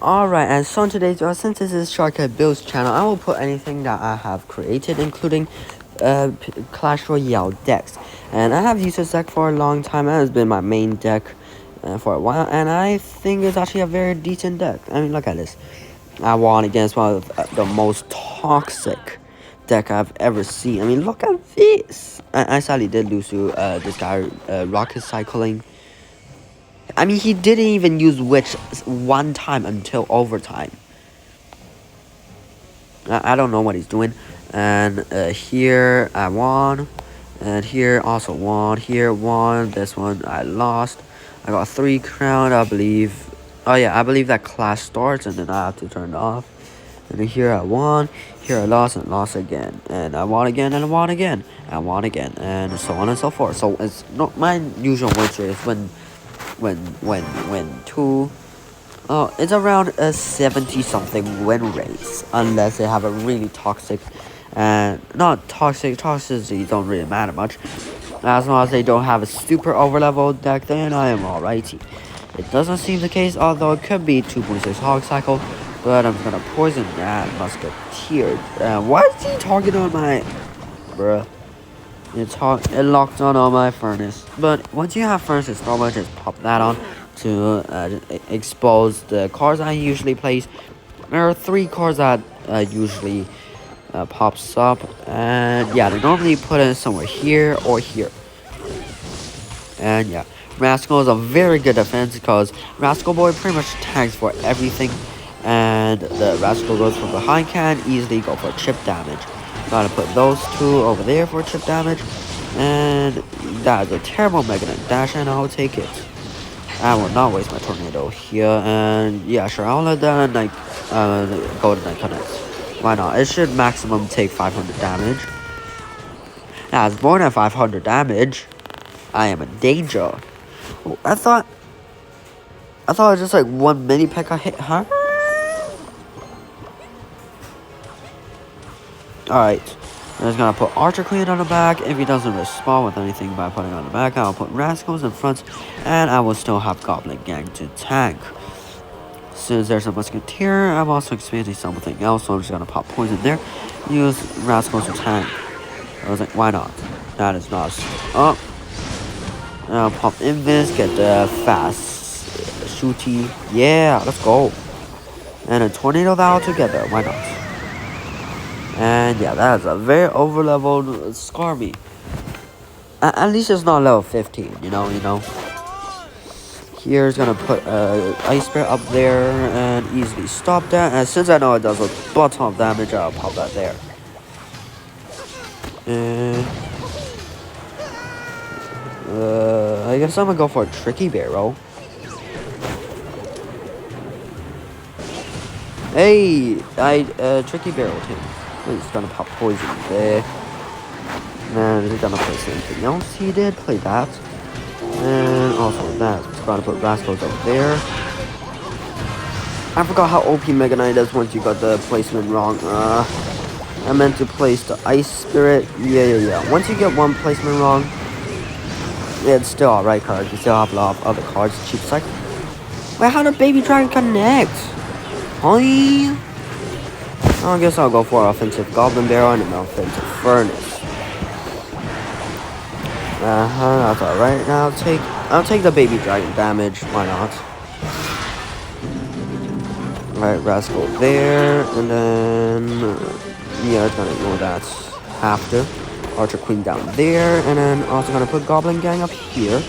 Alright, and so in today's since this is Shortcut Builds channel, I will put anything that I have created, including Clash Royale decks. And I have used this deck for a long time, and it's been my main deck for a while, and I think it's actually a very decent deck. I mean, look at this. I won against one of the most toxic deck I've ever seen. I mean, look at this. I sadly did lose to this guy, Rocket Cycling. I mean, he didn't even use Witch one time until overtime. I don't know what he's doing. And here I won. And here also won. Here won. This one I lost. I got 3 crown, I believe. Oh yeah, I believe that class starts and then I have to turn it off. And then here I won. Here I lost and lost again. And I won again and I won again. I won again. And so on and so forth. So it's not my usual win rate is when two it's around a 70 something win rates, unless they have a really toxic and not toxic toxicity don't really matter much. As long as they don't have a super overleveled deck, then I am alrighty. It doesn't seem the case, although it could be 2.6 hog cycle, but I'm gonna poison that musketeer. Why is he targeting on my bruh? It locked on my furnace. But once you have furnace, it's normal, just pop that on to expose the cards I usually place. There are 3 cards that usually pops up, and yeah, they normally put it somewhere here or here. And yeah, Rascal is a very good defense because Rascal Boy pretty much tanks for everything, and the Rascal goes from behind can easily go for chip damage. Gotta put those 2 over there for chip damage, and that is a terrible Mega Knight dash, and I'll take it. I will not waste my tornado here, and yeah, sure, I'll let that Knight, Golden Knight connect. Why not? It should maximum take 500 damage. Now, it's more than 500 damage. I am in danger. Oh, I thought it was just like 1 mini P.E.K.K.A hit, huh? Alright. I'm just gonna put Archer Queen on the back. If he doesn't respond with anything by putting on the back, I'll put Rascals in front, and I will still have Goblin Gang to tank. Since there's a Musketeer, I'm also expanding something else, so I'm just gonna pop Poison there. Use Rascals to tank. I was like, why not? That is not up. And I'll pop Invis, get the fast shooty. Yeah, let's go. And a Tornado Vow together, why not? And yeah, that is a very overleveled Scarmy. At least it's not level 15, you know. Here's gonna put Ice Bear up there and easily stop that. And since I know it does a bunch of damage, I'll pop that there. And I guess I'm gonna go for a Tricky Barrel. Hey, Tricky Barrel him. He's gonna pop Poison there. And he's gonna play something else. He did play that. And also that. He's gonna put Rascals over there. I forgot how OP Mega Knight is once you got the placement wrong. I meant to place the Ice Spirit. Yeah. Once you get one placement wrong, it's still alright cards. You still have a lot of other cards. Cheap cycle. Wait, how did Baby Dragon connect? Hi. I guess I'll go for offensive Goblin Barrel and an offensive Furnace. That's alright. Now I'll take the Baby Dragon damage. Why not? Alright, Rascal there, and then yeah, it's gonna ignore that after. Archer Queen down there, and then also gonna put Goblin Gang up here.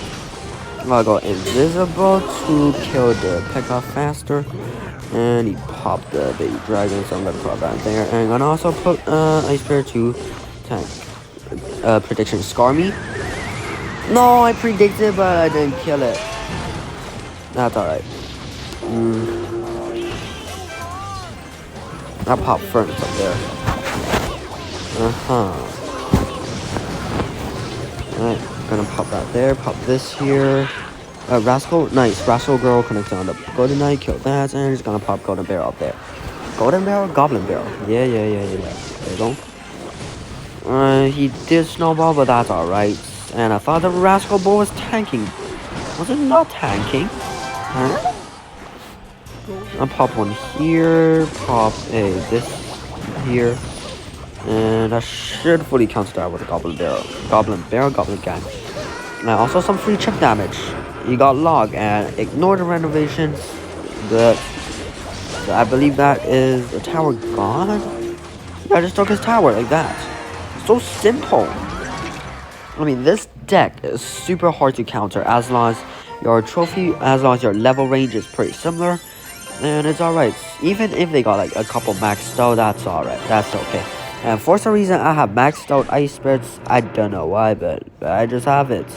I'll go invisible to kill the P.E.K.K.A faster. And he popped the Baby Dragon, so I'm gonna put that there. And I'm gonna also put Ice Bear to tank. Prediction Scar me. No, I predicted, but I didn't kill it. That's alright. I'll pop Furnace up there. Alright, gonna pop that there, pop this here. Rascal, nice. Rascal Girl connected on the Golden Knight, kill that, and he's gonna pop Golden Barrel up there. Golden Barrel? Goblin Barrel. Yeah. There you go. He did snowball, but that's alright. And I thought the Rascal Boy was tanking. Was it not tanking? Huh? I'll pop one here, pop a this here, and I should fully counter that with a Goblin Barrel. Goblin Gang. Now also some free chip damage. You got Log and ignore the renovations, but I believe that is a tower gone? Yeah, I just took his tower like that. So simple. I mean, this deck is super hard to counter as long as your level range is pretty similar, and it's alright. Even if they got like a couple maxed out, that's alright. That's okay. And for some reason, I have maxed out Ice Spirits. I don't know why, but I just have it.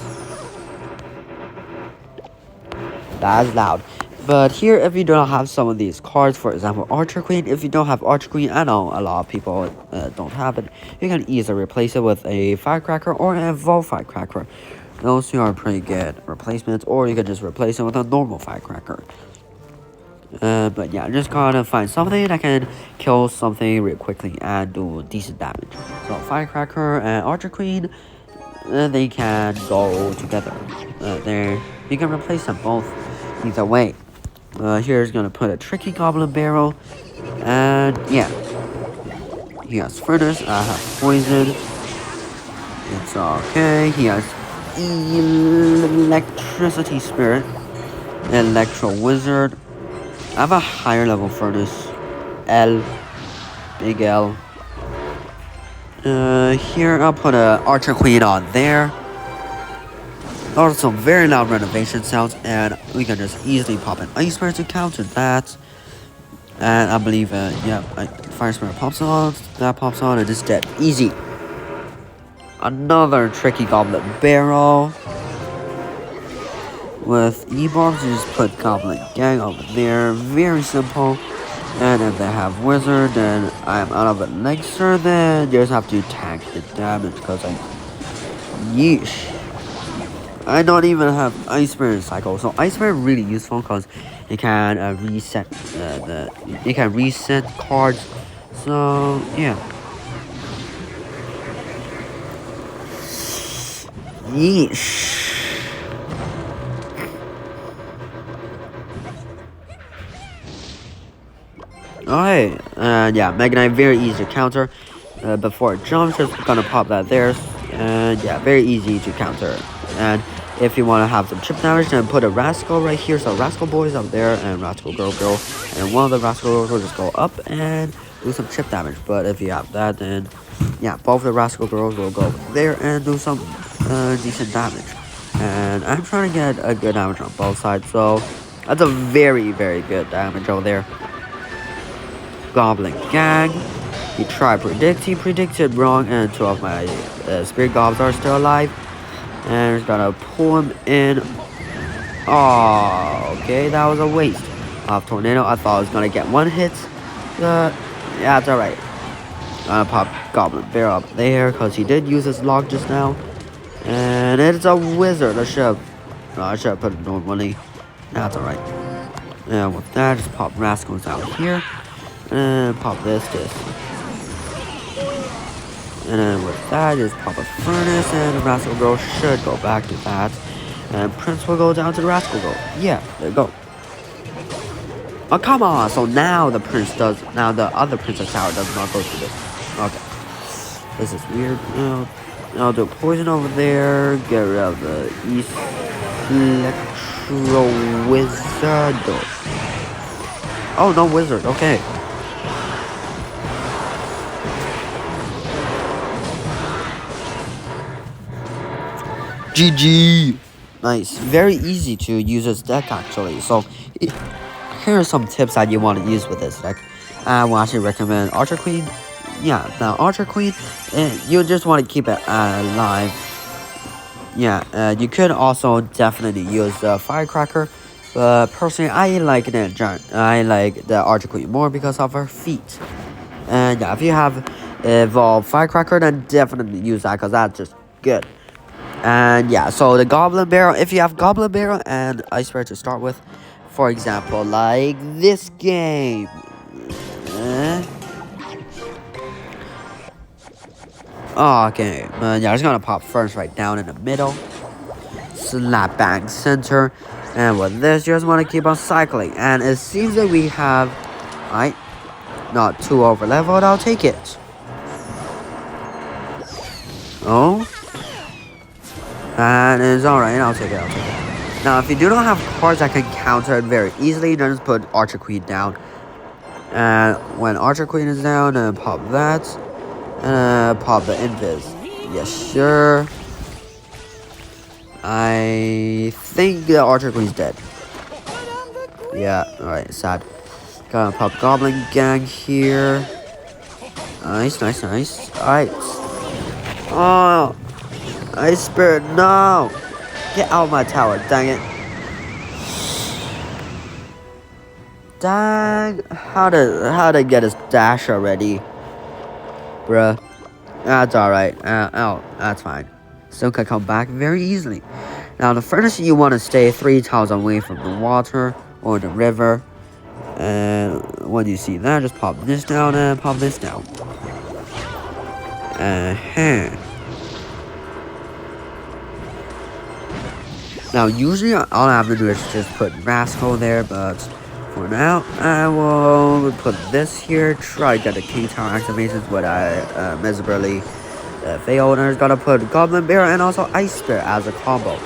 That's loud. But here, if you don't have some of these cards, for example, Archer Queen, if you don't have Archer Queen, I know a lot of people don't have it, you can easily replace it with a Firecracker or an Evolved Firecracker. Those two are pretty good replacements, or you can just replace it with a normal Firecracker. But yeah, just gotta find something that can kill something real quickly and do decent damage. So Firecracker and Archer Queen, they can go together. You can replace them both either way. Here's gonna put a tricky Goblin Barrel, and yeah, he has Furnace. I have Poison. It's okay. He has Electricity Spirit, Electro Wizard. I have a higher level Furnace, L, big L. Here I'll put a Archer Queen on there. Also, very loud renovation sounds, and we can just easily pop an Ice Spirit to counter that. And I believe, yeah, Fire Spirit pops on, that pops on, and it's dead. Easy. Another tricky Goblin Barrel. With E-Bombs, you just put Goblin Gang over there. Very simple. And if they have Wizard, then I'm out of Elixir, then you just have to tank the damage, because yeesh. I don't even have Ice Spirit Cycle, so Ice Spirit really useful because you can reset cards. So yeah. Yeesh. Alright, yeah, Mega Knight very easy to counter. Before it jumps, just gonna pop that there, and yeah, very easy to counter. And if you want to have some chip damage, then put a Rascal right here. So Rascal Boys up there and Rascal Girl, and one of the Rascal Girls will just go up and do some chip damage. But if you have that, then yeah, both the Rascal Girls will go there and do some decent damage. And I'm trying to get a good damage on both sides, so that's a very, very good damage over there. Goblin Gang. He tried predict, he predicted wrong, and two of my Spirit Gobs are still alive. And just gotta pull him in. Oh, okay, that was a waste of Tornado. I thought I was gonna get one hit. Yeah, it's alright. I'm gonna pop Goblin Bear up there because he did use his log just now. And it's a wizard. I should have put it normally. That's alright. And with that, just pop Rascals out here. And pop this. And then with that, just pop a Furnace, and the Rascal Girl should go back to that. And Prince will go down to the Rascal Girl. Yeah, there you go. Oh, come on! So now the other Princess Tower does not go to this. Okay. This is weird. I'll do Poison over there. Get rid of the Electro Wizard. Oh, no Wizard. Okay. GG! Nice. Very easy to use this deck, actually. So, here are some tips that you want to use with this deck. I will actually recommend Archer Queen. Yeah, now Archer Queen, you just want to keep it alive. Yeah, you could also definitely use the Firecracker. But personally, I like the Archer Queen more because of her feet. And yeah, if you have Evolved Firecracker, then definitely use that because that's just good. And yeah, so the Goblin Barrel, if you have Goblin Barrel and Ice Spirit to start with, for example, like this game. Okay, yeah, I'm just gonna pop first right down in the middle. Slap bang center. And with this, you just want to keep on cycling. And it seems that we have, right, not too over leveled. I'll take it. Oh, and it's alright. I'll take it. I'll take it. Now, if you do not have cards that can counter it very easily, then just put Archer Queen down. And when Archer Queen is down, pop that. And pop the Invis. Yes, sure. I think the Archer Queen's dead. Yeah, alright, sad. Gotta pop Goblin Gang here. Nice, nice, nice. Alright. Oh, Ice Spirit, no! Get out of my tower, dang it. Dang, how to get his dash already? Bruh. That's alright. Oh, that's fine. Still can come back very easily. Now, the furthest you want to stay 3 tiles away from the water or the river. And when you see that, just pop this down and pop this down. Now, usually all I have to do is just put Rascal there, but for now, I will put this here. Try to get the King Tower activations, but I miserably failed. And I just gotta put Goblin Bear and also Ice Bear as a combo.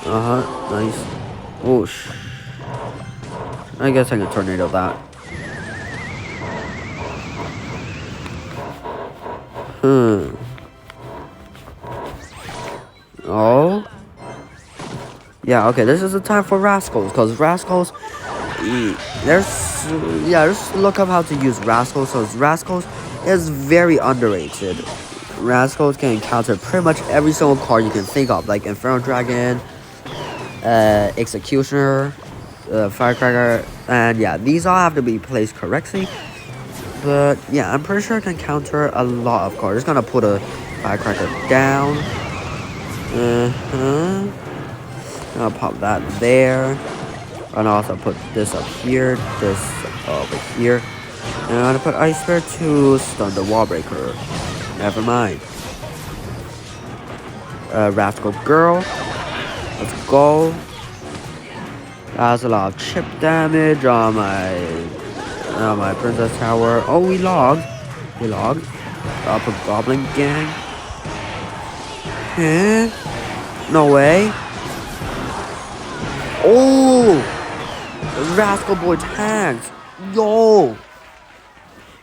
Nice. Whoosh. I guess I can tornado that. Oh. Yeah, okay, this is the time for Rascals, because Rascals, just look up how to use Rascals, because Rascals is very underrated. Rascals can counter pretty much every single card you can think of, like Inferno Dragon, Executioner, Firecracker, and yeah, these all have to be placed correctly. But yeah, I'm pretty sure I can counter a lot of cards. Just gonna put a Firecracker down. I'll pop that there. And also put this up here, this over here. And I'm gonna put Ice Bear to stun the Wall Breaker. Never mind. Rascal Girl. Let's go. That's a lot of chip damage on my Princess Tower. Oh, we logged. I'll put Goblin Gang. Huh? No way. Oh! The Rascal Boy tags. Yo!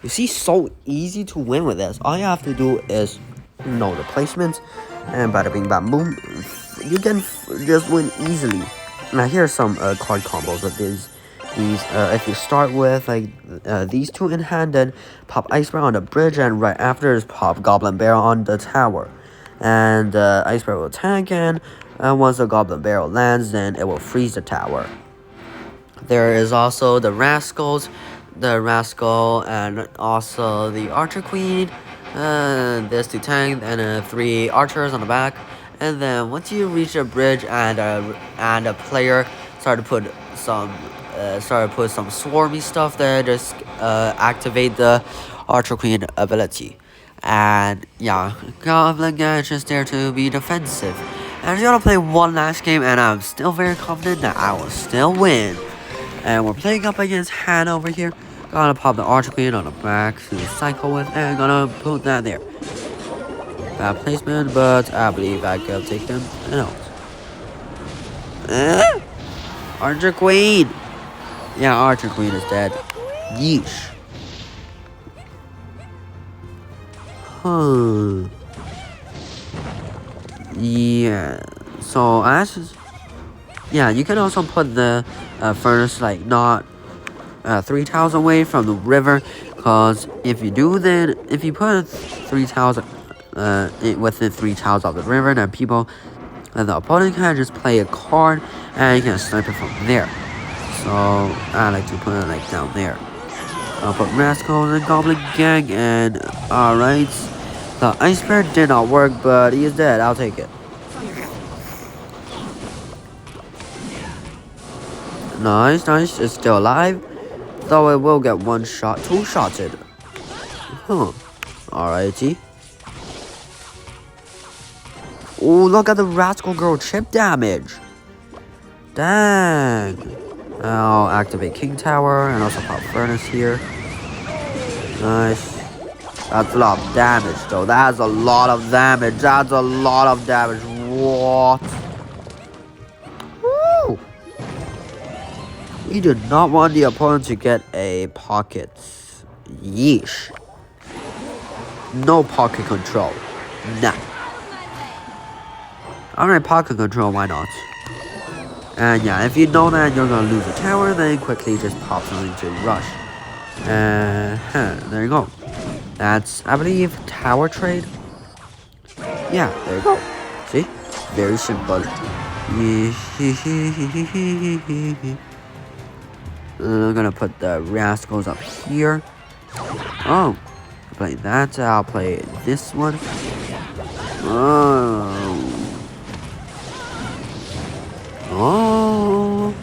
You see, so easy to win with this. All you have to do is know the placements. And bada bing bam boom. You can just win easily. Now here's some card combos with these. If you start with like these two in hand, then pop Ice Bear on the bridge, and right after is pop Goblin Bear on the tower. And Ice Bear will tank, and once the Goblin Barrel lands, then it will freeze the tower. There is also the Rascals, the Rascal, and also the Archer Queen. This to tank, and 3 archers on the back. And then once you reach a bridge and a player start to put some swarmy stuff there, just activate the Archer Queen ability. And yeah, Goblin Gang is just there to be defensive. And I'm gonna play one last game, and I'm still very confident that I will still win. And we're playing up against Han over here. Gonna pop the Archer Queen on the back to cycle with, and gonna put that there. Bad placement, but I believe I can take them out. Archer Queen! Yeah, Archer Queen is dead. Yeesh. Yeah. So yeah, you can also put the furnace like not 3 tiles away from the river, cause if you do, then if you put 3 tiles within 3 tiles of the river, then people and the opponent can just play a card and you can snipe it from there. So I like to put it like down there. I'll put Rascal and Goblin Gang, and alright. The Ice Bear did not work, but he is dead. I'll take it. Nice, nice. It's still alive. Though it will get 2-shotted. Alrighty. Oh, look at the Rascal Girl chip damage. Dang. I'll activate King Tower and also pop Furnace here. Nice. That's a lot of damage though. That's a lot of damage. That's a lot of damage. What? Woo! We do not want the opponent to get a pocket. Yeesh. No pocket control. Nah. Alright, pocket control, why not? And yeah, if you know that you're gonna lose a tower, then quickly just pop something to rush. There you go. That's, I believe, tower trade. Yeah, there you go. See? Very simple. I'm gonna put the Rascals up here. Oh, play that. I'll play this one. Oh. Oh.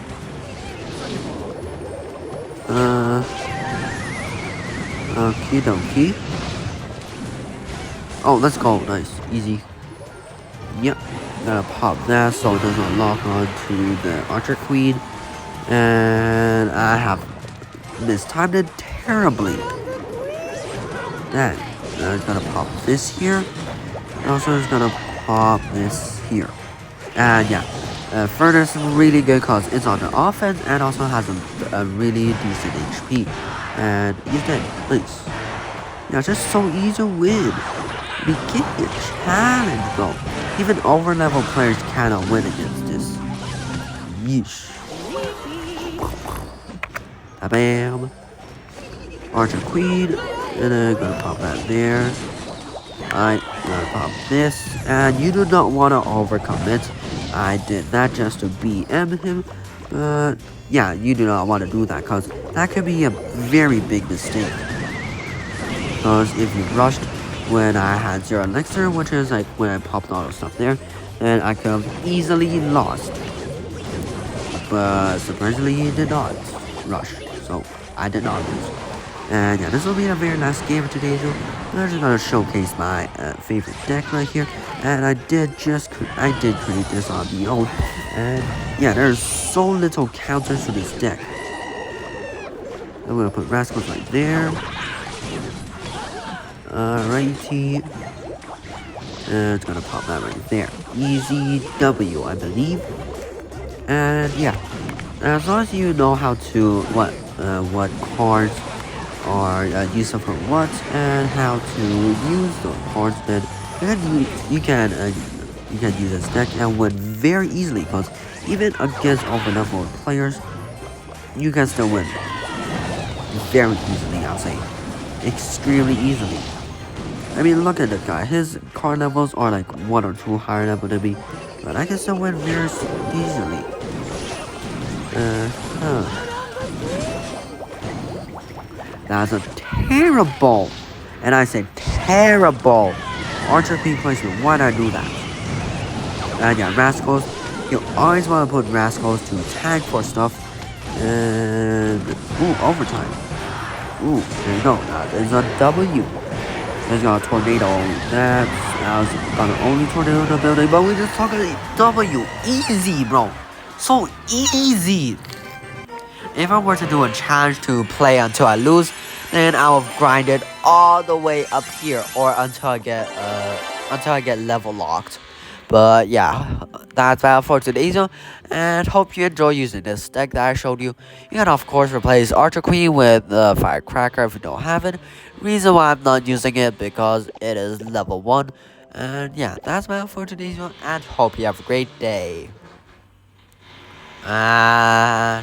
Okie dokie. Oh, let's go. Nice. Easy. Yep. Gotta pop that so it doesn't lock on to the Archer Queen. And I have mistimed it terribly. Dang. I'm gonna pop this here. And also just gonna pop this here. And yeah. Furnace really good because it's on the offense and also has a really decent HP. And he's dead. Nice. Yeah, just so easy to win. Begin your challenge, bro. Even over-level players cannot win against this. Yeesh. Bam. Archer Queen. And then gonna pop that there. I'm gonna pop this. And you do not want to overcome it. I did that just to BM him. Yeah, you do not want to do that because that could be a very big mistake. Because if you rushed when I had 0 elixir, which is like when I popped all the stuff there, then I could have easily lost. But surprisingly, he did not rush, so I did not lose. And yeah, this will be a very last game of today's video. I'm just gonna showcase my favorite deck right here. And I did create this on the own. And yeah, there's so little counters to this deck. I'm gonna put Rascals right there. Alrighty. And it's gonna pop that right there. Easy W, I believe. And yeah, as long as you know how to what cards are useful for what and how to use those cards, then you can use this deck and win very easily. Because even against over-level players, you can still win very easily. I'll say extremely easily. I mean, look at the guy. His card levels are like 1 or 2 higher level than me, but I can still win very easily. That's a terrible, and I said terrible, Archer Queen placement. Why did I do that? And yeah, Rascals. You always want to put Rascals to tag for stuff. And ooh, overtime. Ooh, there you go. That is a W. There's got a tornado. That's got an only tornado in the building, but we just talking W. Easy, bro. So easy. If I were to do a challenge to play until I lose, then I will grind it all the way up here or until I get level locked. But yeah, that's about for today's video, and hope you enjoy using this deck that I showed you. You can of course replace Archer Queen with Firecracker if you don't have it. Reason why I'm not using it because it is level 1. And yeah, that's about for today's video, and hope you have a great day. And